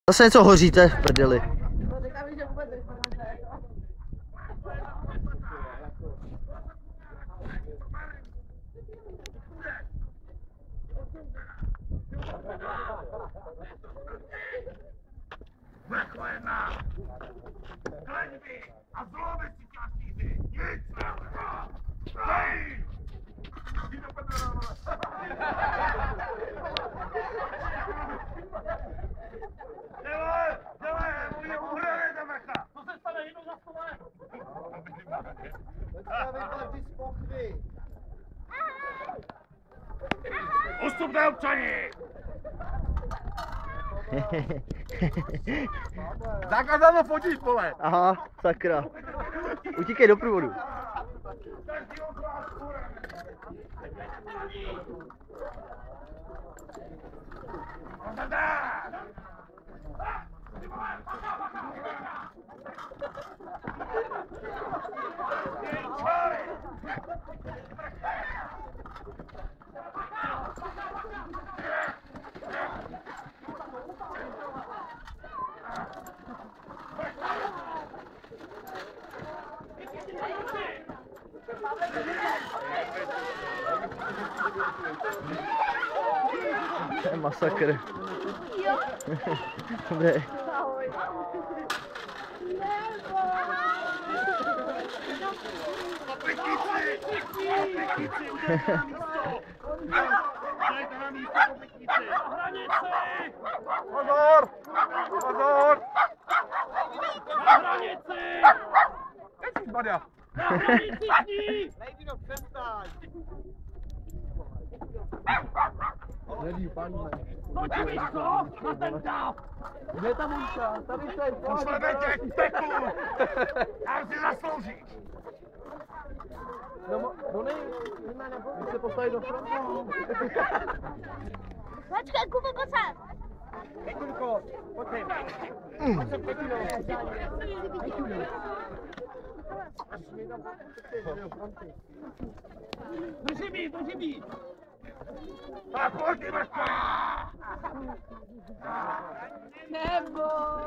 Zase něco hoříte v prdeli. A zlomit si častíky! Nic nebude! Hej! Jdi do prdele! Dělej! Uhrajete mecha! Co se stane jednou na stole? Ustupte, občani! Zakázáno fotit, vole! Aha, sakra. Utíkej do průvodu. To je masakr. Jo? Dobré. Ahoj. Dejte na místo po pětnici! Na hranici! Pozor! Pozor! Na hranici! Ježišmarja! Na hranici s ní! Nejdi do přestaň! Nevím, pane. Pojďte místo! Na ten dáv! Kde je ta Monka? Tady se je. Pošleme tě k peklu! Tam si zasloužíš! No ne, my se postavit do frontu. Počkej, Kubo, posaď. Pekulko, pojď. Pojď se Pekulo. Drží mi! Tak pojď, Iverka! Neboj.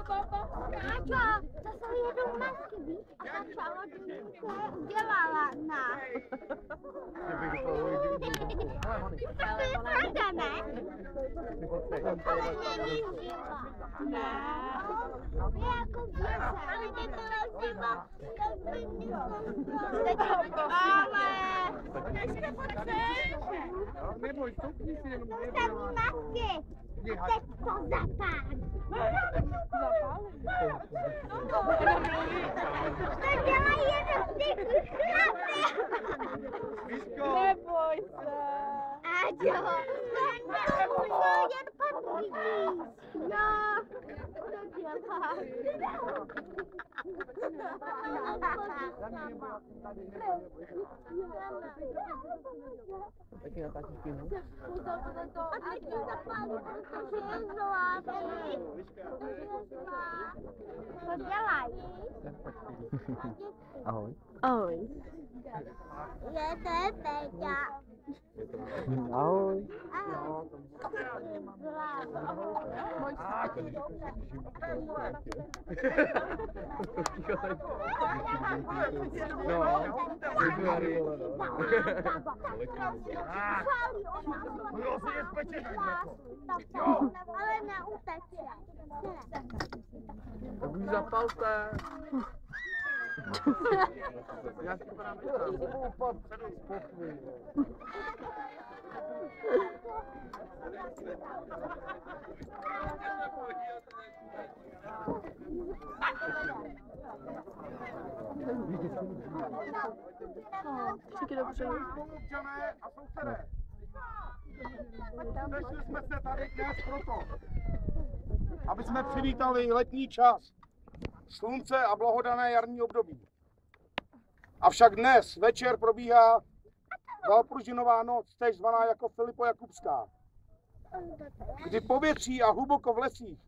Káča, zase jedou masky, víš? A ta čarodejnice udělala nás. To je pravda, ne? Ale nevyžila. Ne. Je jako věse, ale nebyla zima. Ale... Ještě potřebuješ. Neboj, stoupni si jenom. To jsem masky. A teď to zapál. To dělají jenom ty chlapy. Neboj se. Aďo, to jen podvíš. Jo, to dělá. Taky natáčíš kino? A teď to zapálí, protože je zlávý. Co dělají? Ahoj. Ahoj. Je to Peťa. Ahoj. Ale neuteče. Tak už zapalte. Já si právě Všichni dobře. Spoluobčané a sousedé. Sešli jsme se tady dnes proto, aby jsme přivítali letní čas, slunce a blahodané jarní období. Avšak dnes večer probíhá Valpružinová noc, též zvaná jako Filipojakubská, kdy povětří a hluboko v lesích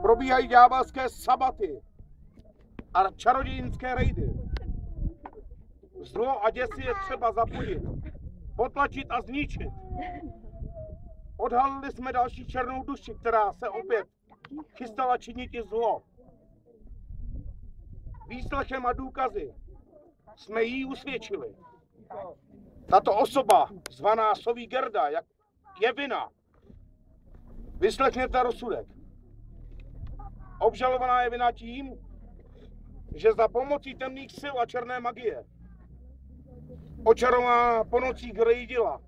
probíhají ďábelské sabaty a čarodějnické rejdy. Zlo a děsi je třeba zapojit, potlačit a zničit. Odhalili jsme další černou duši, která se opět chystala činit i zlo. Výslechem a důkazy jsme jí usvědčili. Tato osoba, zvaná Soví Gerda, je vina. Vyslechněte rozsudek. Obžalovaná je vina tím, že za pomocí temných sil a černé magie očarovaná po nocích rejdila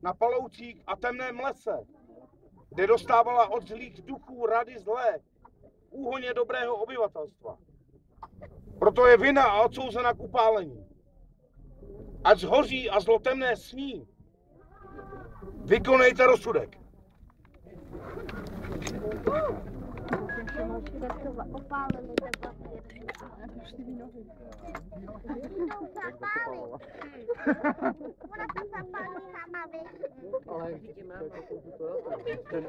na paloucích a temném lese, kde dostávala od zlých duchů rady zlé úhoně dobrého obyvatelstva. Proto je vina a odsouzena k upálení. Ať zhoří a zlo temné sní. Vykonejte rozsudek. Opálili Ona to zapálí sama, víš? Ale vidíme,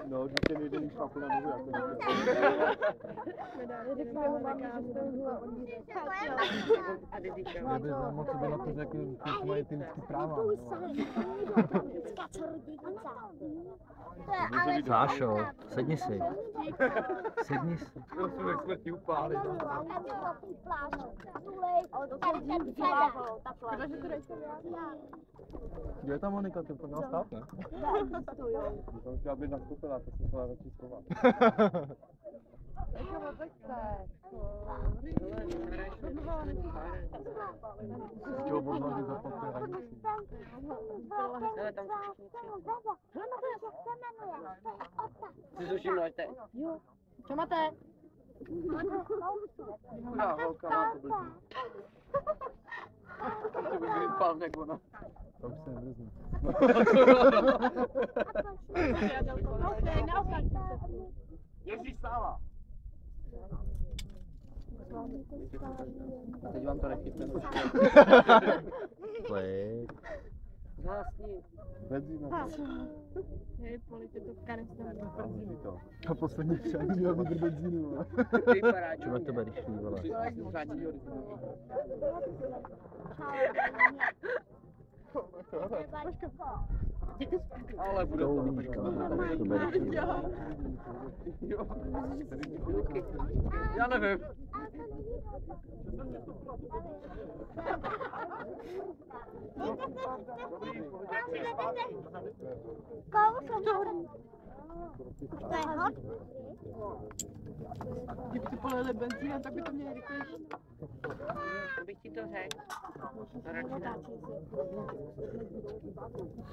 no, že ten jeden šlápl na nohu, jako Kdyby znám, co by na to řekl, že mají ty lidský práva. Sášo, sedni si. Sedni si. Jak jsme ti upáli. Kde je ta Monika, ty měla stát, ne? Doufám, že aby nastoupila, to se šla radši schovat. Chtěl odnožit za papír hranici. Ty suším nožte. Co máte? Chudá holka má to blbý. To by byl pán jak ona. To už se nevrzne. Ježíš stává. Teď vám to nechytne. Klid. Zásni. Benzína. Benzín. A poslední přání měl vydr benzínu. Vypadá Čemu to bereš, ty vole? Ale bude To to. uvidíš, kámo, to bereš, ty vole. Já nevím. To je hod? Kdyby si polili benzín, tak by to měli rychlejší. To bych ti to řekl.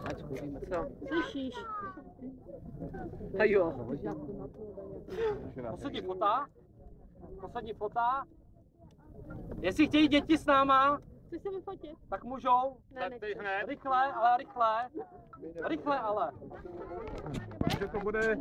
Ať zkusíme. Co? Slyšíš? A jo. Poslední fota. Poslední fota. Jestli chtějí děti s náma, Chceš se vyfotit? tak můžou. Tak teď hned. Rychle, ale rychle. Rychle ale. Že to bude